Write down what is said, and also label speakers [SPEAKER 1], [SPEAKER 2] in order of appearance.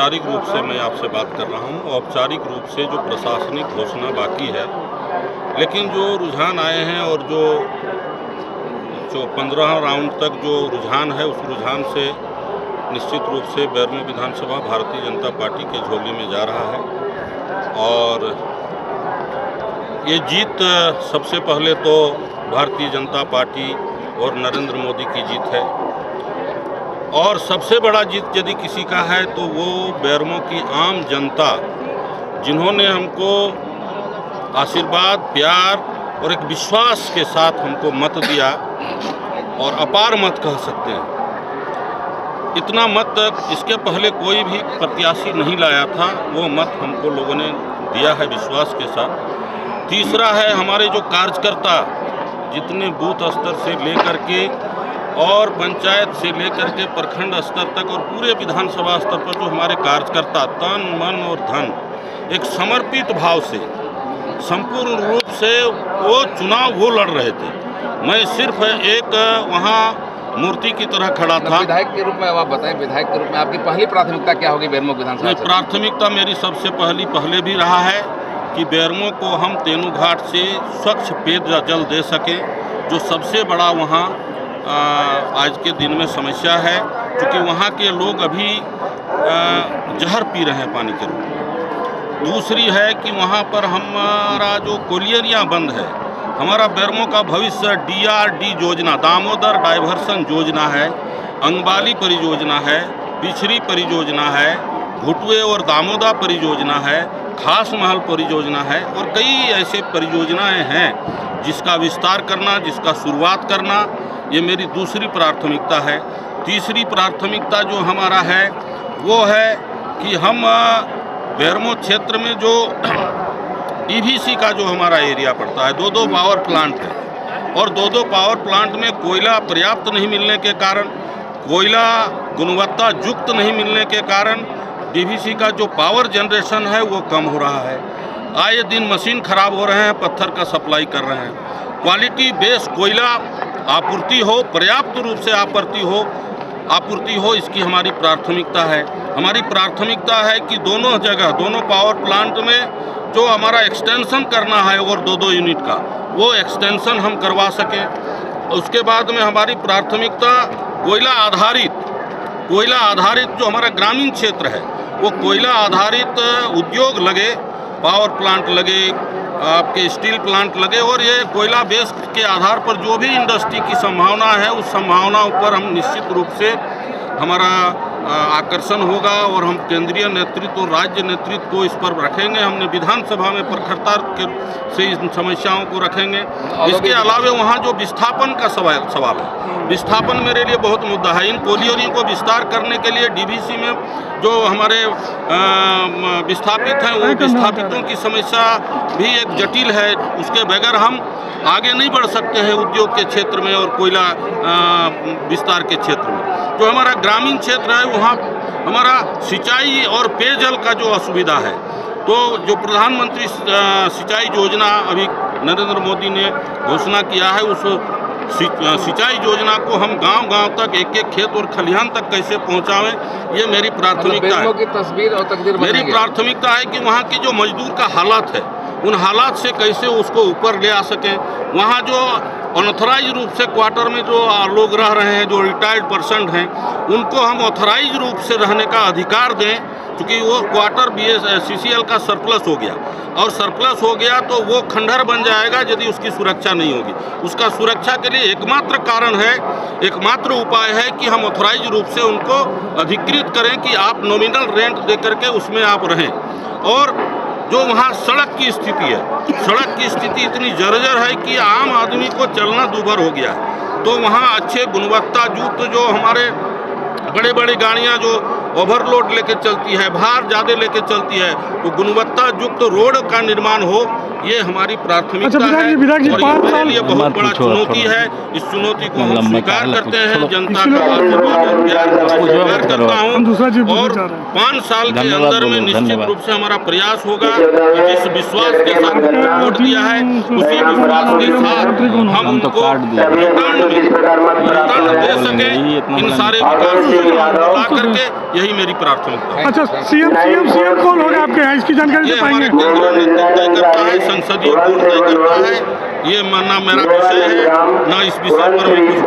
[SPEAKER 1] अनौपचारिक रूप से मैं आपसे बात कर रहा हूं। औपचारिक रूप से जो प्रशासनिक घोषणा बाकी है, लेकिन जो रुझान आए हैं और जो 15 राउंड तक जो रुझान है, उस रुझान से निश्चित रूप से बेरमो विधानसभा भारतीय जनता पार्टी के झोली में जा रहा है। और ये जीत सबसे पहले तो भारतीय जनता पार्टी और नरेंद्र मोदी की जीत है, और सबसे बड़ा जीत यदि किसी का है तो वो बेरमो की आम जनता, जिन्होंने हमको आशीर्वाद, प्यार और एक विश्वास के साथ हमको मत दिया, और अपार मत कह सकते हैं। इतना मत इसके पहले कोई भी प्रत्याशी नहीं लाया था, वो मत हमको लोगों ने दिया है विश्वास के साथ। तीसरा है हमारे जो कार्यकर्ता, जितने बूथ स्तर से लेकर के और पंचायत से लेकर के प्रखंड स्तर तक और पूरे विधानसभा स्तर पर जो हमारे कार्यकर्ता तन मन और धन एक समर्पित भाव से संपूर्ण रूप से वो चुनाव वो लड़ रहे थे। मैं सिर्फ एक वहाँ मूर्ति की तरह खड़ा था।
[SPEAKER 2] विधायक के रूप में आप बताएं, विधायक के रूप में आपकी पहली प्राथमिकता क्या होगी बेरमो विधानसभा?
[SPEAKER 1] प्राथमिकता मेरी सबसे पहले भी रहा है कि बेरमो को हम तेनू घाट से स्वच्छ पेयजल दे सकें, जो सबसे बड़ा वहाँ आज के दिन में समस्या है, क्योंकि वहाँ के लोग अभी जहर पी रहे हैं पानी के रूप में। दूसरी है कि वहाँ पर हमारा जो कोलियरियाँ बंद है, हमारा बेरमो का भविष्य DRD योजना, दामोदर डाइवर्सन योजना है, अंगबाली परियोजना है, पिछड़ी परियोजना है, घुटुए और दामोदा परियोजना है, खास महल परियोजना है, और कई ऐसे परियोजनाएं हैं जिसका विस्तार करना, जिसका शुरुआत करना, ये मेरी दूसरी प्राथमिकता है। तीसरी प्राथमिकता जो हमारा है वो है कि हम बेरमो क्षेत्र में जो DVC का जो हमारा एरिया पड़ता है, 2 पावर प्लांट है, और 2 पावर प्लांट में कोयला पर्याप्त नहीं मिलने के कारण, कोयला गुणवत्ता युक्त नहीं मिलने के कारण DVC का जो पावर जनरेशन है वो कम हो रहा है। आए दिन मशीन खराब हो रहे हैं, पत्थर का सप्लाई कर रहे हैं। क्वालिटी बेस्ड कोयला आपूर्ति हो, पर्याप्त रूप से आपूर्ति हो, इसकी हमारी प्राथमिकता है। हमारी प्राथमिकता है कि दोनों जगह, दोनों पावर प्लांट में जो हमारा एक्सटेंशन करना है और 2 यूनिट का, वो एक्सटेंशन हम करवा सकें। उसके बाद में हमारी प्राथमिकता कोयला आधारित जो हमारा ग्रामीण क्षेत्र है, वो कोयला आधारित उद्योग लगे, पावर प्लांट लगे, आपके स्टील प्लांट लगे, और ये कोयला बेस के आधार पर जो भी इंडस्ट्री की संभावना है, उस संभावनाओं पर हम निश्चित रूप से हमारा आकर्षण होगा, और हम केंद्रीय नेतृत्व और राज्य नेतृत्व को इस पर रखेंगे। हमने विधानसभा में प्रखरता से इन समस्याओं को रखेंगे। इसके अलावा वहाँ जो विस्थापन का सवाल है, विस्थापन मेरे लिए बहुत मुद्दा है। इन कोलियरियों को विस्तार करने के लिए DVC में जो हमारे विस्थापित हैं, वो विस्थापितों की समस्या भी एक जटिल है। उसके बगैर हम आगे नहीं बढ़ सकते हैं उद्योग के क्षेत्र में और कोयला विस्तार के क्षेत्र में। जो हमारा ग्रामीण क्षेत्र है, वहाँ हमारा सिंचाई और पेयजल का जो असुविधा है, तो जो प्रधानमंत्री सिंचाई योजना अभी नरेंद्र मोदी ने घोषणा किया है, उस सिंचाई योजना को हम गांव-गांव तक, एक खेत और खलिहान तक कैसे पहुंचावें, ये मेरी प्राथमिकता है।
[SPEAKER 2] की तस्वीर और तकदीर
[SPEAKER 1] मेरी प्राथमिकता है कि वहाँ की जो मजदूर का हालात है, उन हालात से कैसे उसको ऊपर ले आ सकें। वहाँ जो अनऑथराइज रूप से क्वार्टर में जो लोग रह रहे हैं, जो रिटायर्ड पर्सन हैं, उनको हम ऑथराइज रूप से रहने का अधिकार दें, क्योंकि वो क्वार्टर CCL का सरप्लस हो गया, और सरप्लस हो गया तो वो खंडहर बन जाएगा यदि उसकी सुरक्षा नहीं होगी। उसका सुरक्षा के लिए एकमात्र कारण है, एकमात्र उपाय है कि हम ऑथराइज रूप से उनको अधिकृत करें कि आप नॉमिनल रेंट दे करके उसमें आप रहें। और जो वहाँ सड़क की स्थिति है, सड़क की स्थिति इतनी जर्जर है कि आम आदमी को चलना दूभर हो गया है। तो वहाँ अच्छे गुणवत्ता युक्त जो हमारे बड़े गाड़ियाँ जो ओवरलोड लेके चलती है, भार ज़्यादा लेके चलती है, तो गुणवत्ता युक्त रोड का निर्माण हो, ये हमारी प्राथमिकता है। और ये लिए बहुत बड़ा चुनौती है। इस चुनौती को हम स्वीकार करते हैं, जनता का स्वीकार करता हूँ, और 5 साल के अंदर में निश्चित रूप से हमारा प्रयास होगा। जिस विश्वास के साथ वोट दिया है, उसी विश्वास के साथ हम उनको रिटर्न दे सकें, इन सारे विकास ला करके। यही यही मेरी प्राथमिकता है।
[SPEAKER 3] अच्छा, सीएम कौन होगा आपके यहाँ, इसकी जानकारी
[SPEAKER 1] ये
[SPEAKER 3] दे
[SPEAKER 1] हमारे
[SPEAKER 3] पाएंगे?
[SPEAKER 1] केंद्रीय नेतृत्व तय करता है, संसदीय बोर्ड तय करता है। ये ना मेरा विषय है, ना इस विषय पर मैं कुछ